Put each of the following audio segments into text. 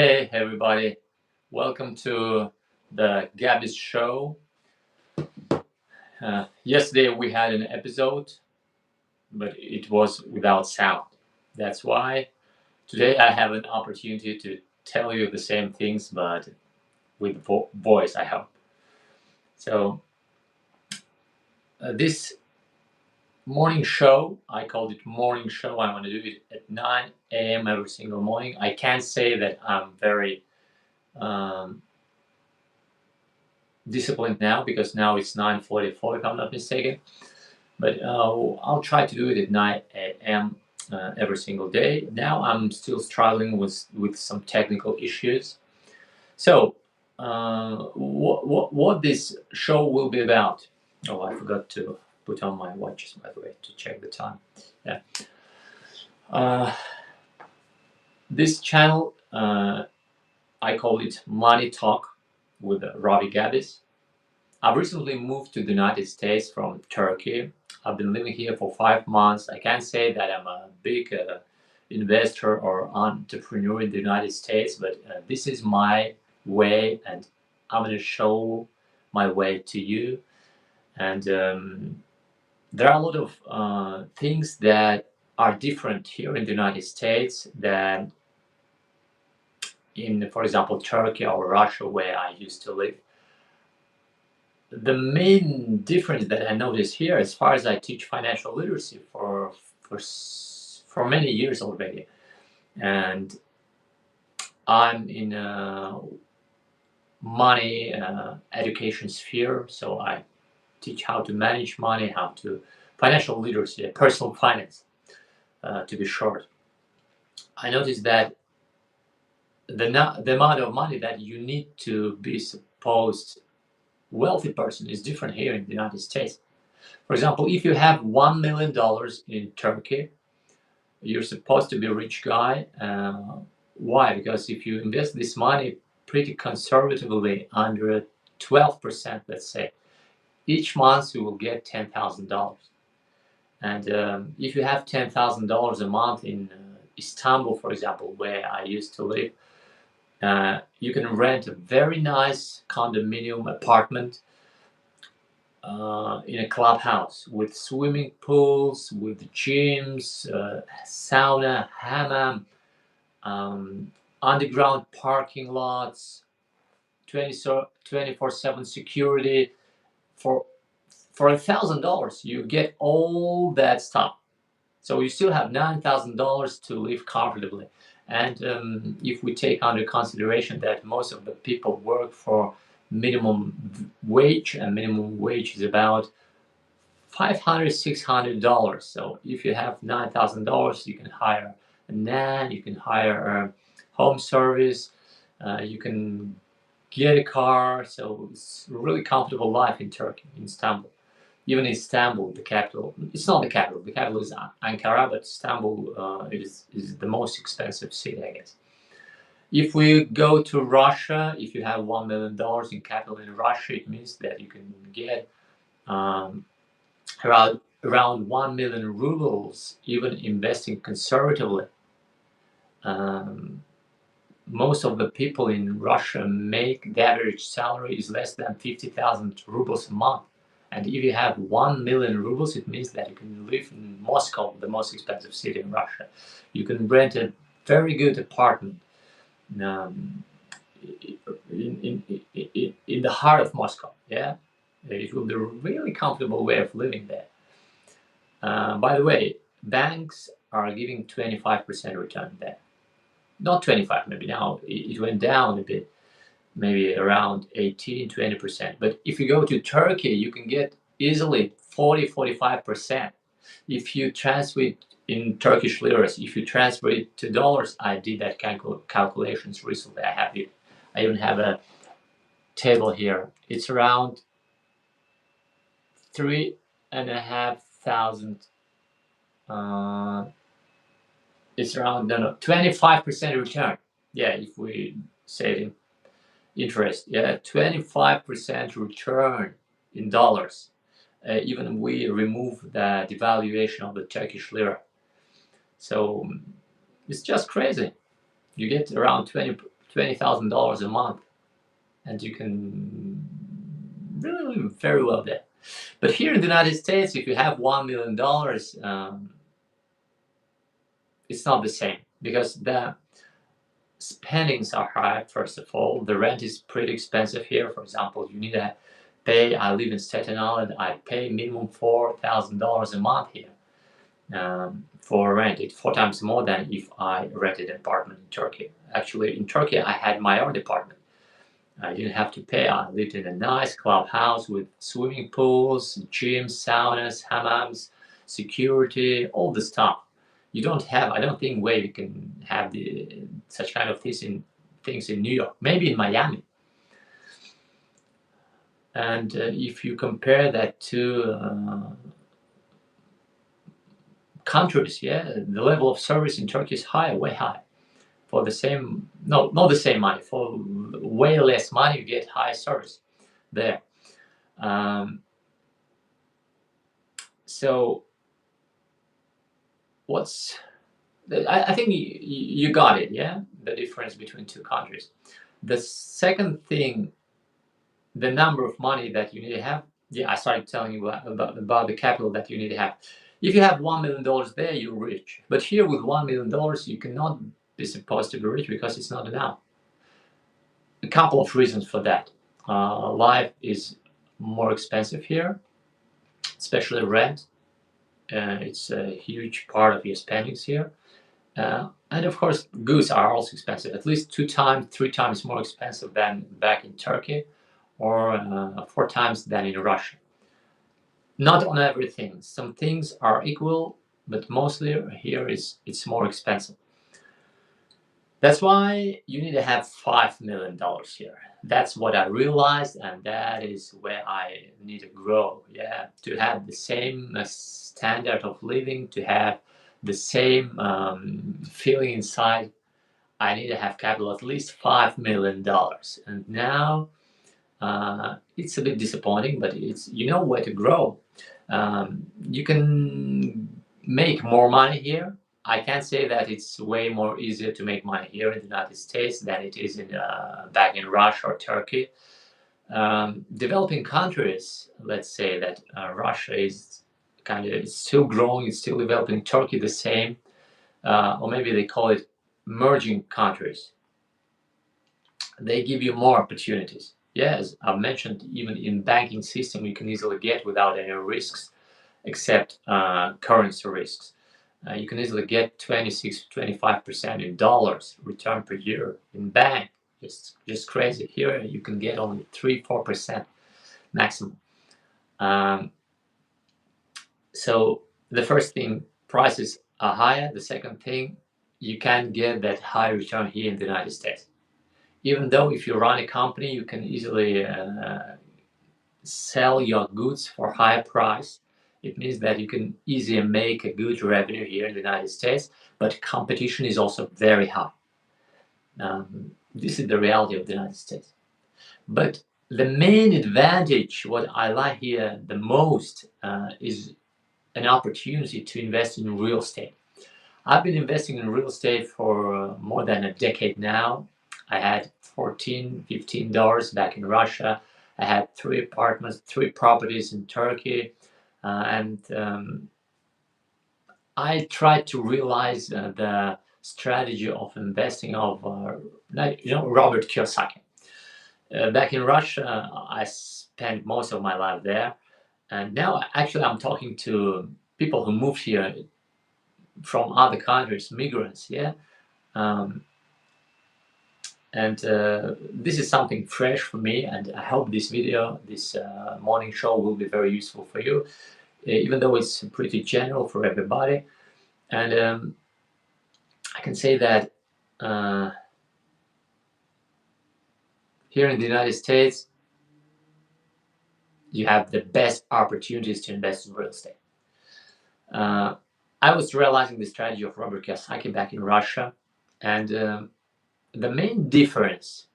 Hey everybody, welcome to the Gabis show. Yesterday we had an episode, but it was without sound. That's why today I have an opportunity to tell you the same things, but with voice, I hope. So, this morning show, I called it morning show. I want to do it at 9 a.m. every single morning. I can't say that I'm very um, disciplined now because now it's 9:44 if I'm not mistaken. But I'll try to do it at 9 a.m. Every single day. Now I'm still struggling with some technical issues. So, what this show will be about? Oh, I forgot to put on my watches, by the way, to check the time. Yeah. Uh, this channel, I call it Money Talk with Ravi Gabis. I've recently moved to the United States from Turkey. I've been living here for 5 months. I can't say that I'm a big investor or entrepreneur in the United States, but this is my way, and I'm going to show my way to you. And there are a lot of things that are different here in the United States than in, for example, Turkey or Russia, where I used to live. The main difference that I notice here, as far as I teach financial literacy for many years already, and I'm in a money education sphere, so I teach how to manage money, how to financial literacy, personal finance, to be short. I noticed that the amount of money that you need to be supposed wealthy person is different here in the United States. For example, if you have $1 million in Turkey, you're supposed to be a rich guy. Why? Because if you invest this money pretty conservatively under 12%, let's say, each month you will get $10,000. And if you have $10,000 a month in Istanbul, for example, where I used to live, you can rent a very nice condominium apartment in a clubhouse with swimming pools, with gyms, sauna, hammam, underground parking lots, 24/7 security. For $1,000, you get all that stuff. So you still have $9,000 to live comfortably. And if we take under consideration that most of the people work for minimum wage, and minimum wage is about $500, $600. So if you have $9,000, you can hire a nan, you can hire a home service, you can get a car. So it's a really comfortable life in Turkey, in Istanbul. Even Istanbul, the capital, it's not the capital. The capital is Ankara, but Istanbul is the most expensive city, I guess. If we go to Russia, if you have $1 million in capital in Russia, it means that you can get um, around 1 million rubles, even investing conservatively. Um, most of the people in Russia make the average salary is less than 50,000 rubles a month. And if you have 1 million rubles, it means that you can live in Moscow, the most expensive city in Russia. You can rent a very good apartment um, in the heart of Moscow. Yeah, it will be a really comfortable way of living there. By the way, banks are giving 25% return there. Not 25, maybe now it went down a bit, maybe around 18, 20%. But if you go to Turkey, you can get easily 40, 45%. If you transfer it in Turkish liras, if you transfer it to dollars, I did that calculations recently. I even have a table here. It's around 3,500. It's around 25% return. Yeah, if we say it in interest, yeah, 25% return in dollars. Even we remove the devaluation of the Turkish lira. So it's just crazy. You get around $20,000 a month, and you can really live very well there. But here in the United States, if you have $1 million, it's not the same, because the spendings are high. First of all, the rent is pretty expensive here. For example, you need to pay. I live in Staten Island. I pay minimum $4,000 a month here for rent. It's 4 times more than if I rented an apartment in Turkey. Actually, in Turkey, I had my own apartment. I didn't have to pay. I lived in a nice clubhouse with swimming pools, gyms, saunas, hammams, security, all the stuff. You don't have. I don't think where you can have such kind of things in New York. Maybe in Miami. And if you compare that to countries, yeah, the level of service in Turkey is high, way high. For the same, no, not the same money. For way less money, you get high service there. So I think you got it, yeah? The difference between two countries. The second thing, the number of money that you need to have. Yeah, I started telling you about the capital that you need to have. If you have $1 million there, you're rich. But here with $1 million, you cannot be supposed to be rich because it's not enough. A couple of reasons for that. Life is more expensive here, especially rent. It's a huge part of your spendings here. And of course, goods are also expensive, at least 2 times, 3 times more expensive than back in Turkey, or 4 times than in Russia. Not on everything. Some things are equal, but mostly here it's more expensive. That's why you need to have $5 million here. That's what I realized, and that is where I need to grow. Yeah, to have the same standard of living, to have the same feeling inside, I need to have capital at least $5 million. And now it's a bit disappointing, but you know where to grow. You can make more money here. I can't say that it's way more easier to make money here in the United States than it is back in Russia or Turkey. Developing countries, let's say that Russia is it's still growing, it's still developing. Turkey the same, or maybe they call it emerging countries. They give you more opportunities. Yes, I've mentioned, even in banking system, you can easily get without any risks, except currency risks. You can easily get 26-25% in dollars return per year in bank. Just crazy. Here you can get only 3-4% maximum. So the first thing, prices are higher. The second thing, you can't get that high return here in the United States. Even though if you run a company, you can easily sell your goods for higher price. It means that you can easily make a good revenue here in the United States, but competition is also very high. This is the reality of the United States. But the main advantage, what I like here the most, is an opportunity to invest in real estate. I've been investing in real estate for more than a decade now. I had $14-15 back in Russia. I had 3 apartments, 3 properties in Turkey, and I tried to realize the strategy of investing of Robert Kiyosaki. Back in Russia, I spent most of my life there, and now actually I'm talking to people who moved here from other countries, migrants, yeah. And this is something fresh for me, and I hope this video, this morning show, will be very useful for you, even though it's pretty general for everybody. And I can say that here in the United States, you have the best opportunities to invest in real estate. I was realizing the strategy of Robert Kiyosaki back in Russia, and the main difference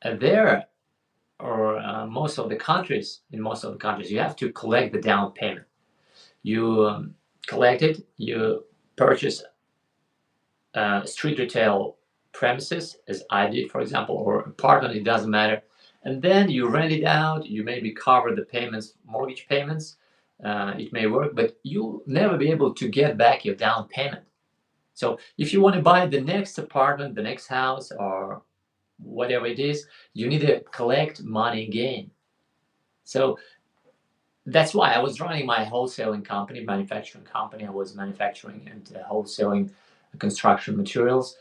there, or most of the countries, you have to collect the down payment. You collect it, you purchase street retail premises, as I did, for example, or apartment, it doesn't matter, and then you rent it out. You maybe cover the payments, mortgage payments. It may work, but you'll never be able to get back your down payment. So if you want to buy the next apartment, the next house, or whatever it is, you need to collect money again. So that's why I was running my wholesaling company, manufacturing company. I was manufacturing and wholesaling construction materials.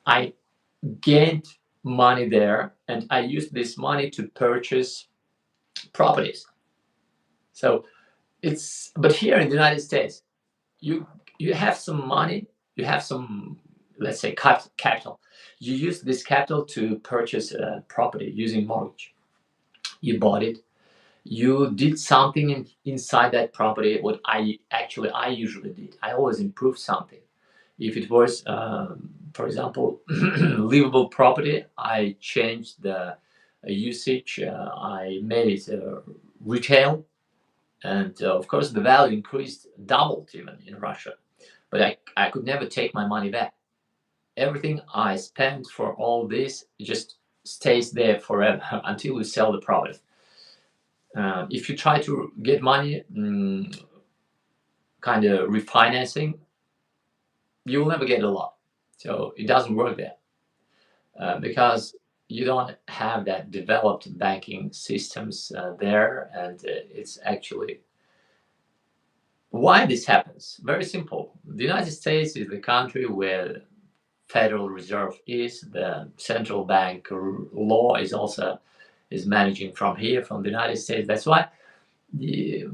I gained money there, and I used this money to purchase properties. So but here in the United States, you you have some money, you have some, let's say, capital. You use this capital to purchase a property using mortgage. You bought it. You did something inside that property. What I usually did, I always improve something. If it was, for example, livable property, I changed the usage. I made it retail, and of course the value increased, doubled even in Russia. But I could never take my money back. Everything I spent for all this just stays there forever until you sell the property. If you try to get money, kind of refinancing, you will never get a lot. So it doesn't work there because you don't have that developed banking systems there, and it's actually why this happens. Very simple. The United States is the country where Federal Reserve is. The central bank law is managing from here, from the United States. That's why the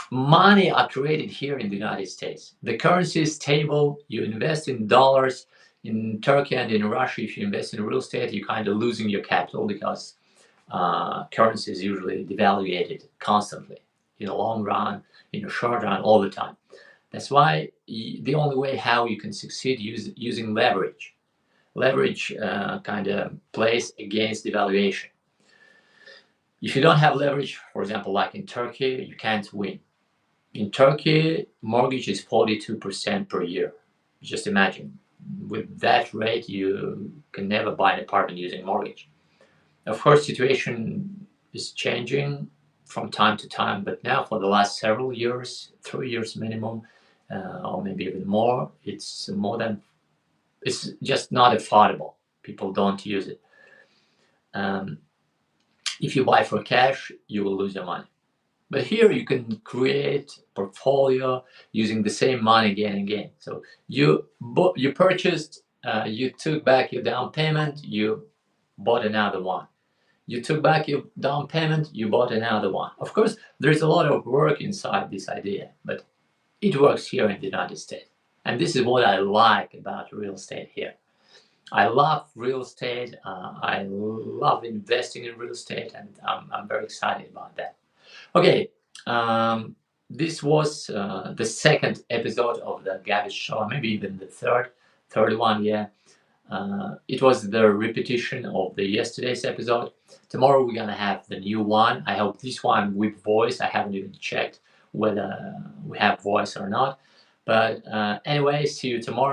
money are created here in the United States. The currency is stable. You invest in dollars. In Turkey and in Russia, if you invest in real estate, you're kind of losing your capital because currency is usually devaluated constantly in the long run, in the short run, all the time. That's why the only way how you can succeed using leverage. Leverage kind of plays against devaluation. If you don't have leverage, for example, like in Turkey, you can't win. In Turkey, mortgage is 42% per year. Just imagine. With that rate, you can never buy an apartment using mortgage. Of course, situation is changing from time to time, but now for the last several years, 3 years minimum, or maybe even more, it's just not affordable. People don't use it. If you buy for cash, you will lose your money. But here you can create portfolio using the same money again and again. So you purchased, you took back your down payment, you bought another one. You took back your down payment, you bought another one. Of course, there's a lot of work inside this idea, but it works here in the United States. And this is what I like about real estate here. I love real estate. I love investing in real estate, and I'm very excited about that. Okay, this was the second episode of the Gabis show, maybe even the third one, yeah. It was the repetition of the yesterday's episode. Tomorrow we're gonna have the new one. I hope this one with voice. I haven't even checked whether we have voice or not. But anyway, see you tomorrow.